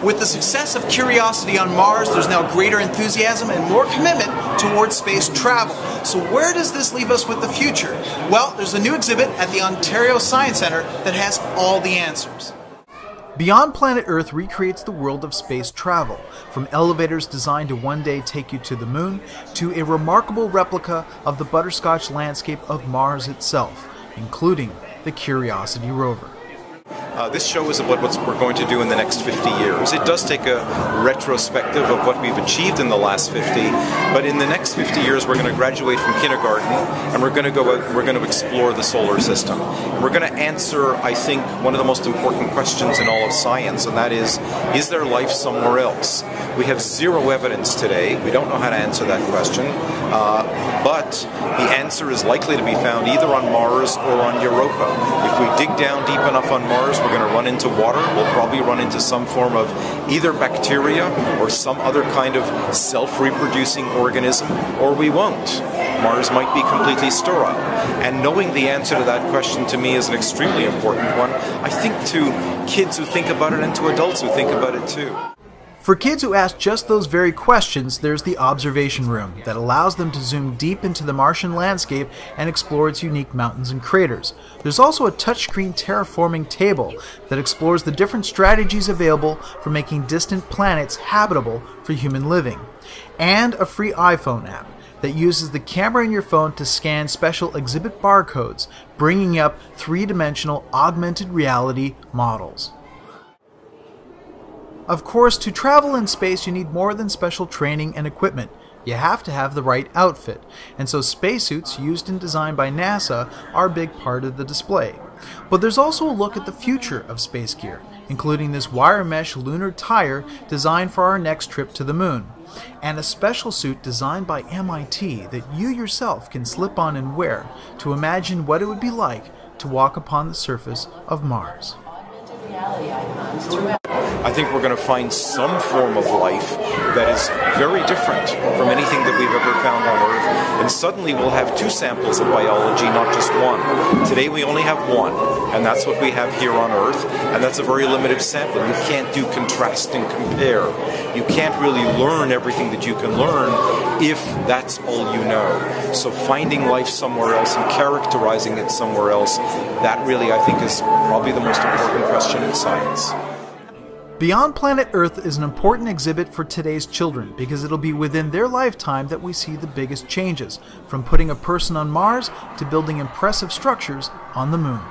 With the success of Curiosity on Mars, there's now greater enthusiasm and more commitment towards space travel. So where does this leave us with the future? Well, there's a new exhibit at the Ontario Science Centre that has all the answers. Beyond Planet Earth recreates the world of space travel, from elevators designed to one day take you to the moon, to a remarkable replica of the butterscotch landscape of Mars itself, including the Curiosity rover. This show is about what we're going to do in the next 50 years. It does take a retrospective of what we've achieved in the last 50, but in the next 50 years we're going to graduate from kindergarten and we're going to go out, we're going to explore the solar system. And we're going to answer, I think, one of the most important questions in all of science, and that is there life somewhere else? We have zero evidence today. We don't know how to answer that question, but the answer is likely to be found either on Mars or on Europa. If we dig down deep enough on Mars, we're going to run into water. We'll probably run into some form of either bacteria or some other kind of self-reproducing organism, or we won't. Mars might be completely sterile. And knowing the answer to that question to me is an extremely important one, I think, to kids who think about it and to adults who think about it too. For kids who ask just those very questions, there's the observation room that allows them to zoom deep into the Martian landscape and explore its unique mountains and craters. There's also a touchscreen terraforming table that explores the different strategies available for making distant planets habitable for human living. And a free iPhone app that uses the camera in your phone to scan special exhibit barcodes, bringing up three-dimensional augmented reality models. Of course, to travel in space you need more than special training and equipment. You have to have the right outfit, and so spacesuits used and designed by NASA are a big part of the display. But there's also a look at the future of space gear, including this wire mesh lunar tire designed for our next trip to the moon, and a special suit designed by MIT that you yourself can slip on and wear to imagine what it would be like to walk upon the surface of Mars. I think we're going to find some form of life that is very different from anything that we've ever found on Earth, and suddenly we'll have two samples of biology, not just one. Today we only have one, and that's what we have here on Earth, and that's a very limited sample. You can't do contrast and compare. You can't really learn everything that you can learn if that's all you know. So finding life somewhere else and characterizing it somewhere else, that really, I think, is probably the most important question in science. Beyond Planet Earth is an important exhibit for today's children because it'll be within their lifetime that we see the biggest changes, from putting a person on Mars to building impressive structures on the moon.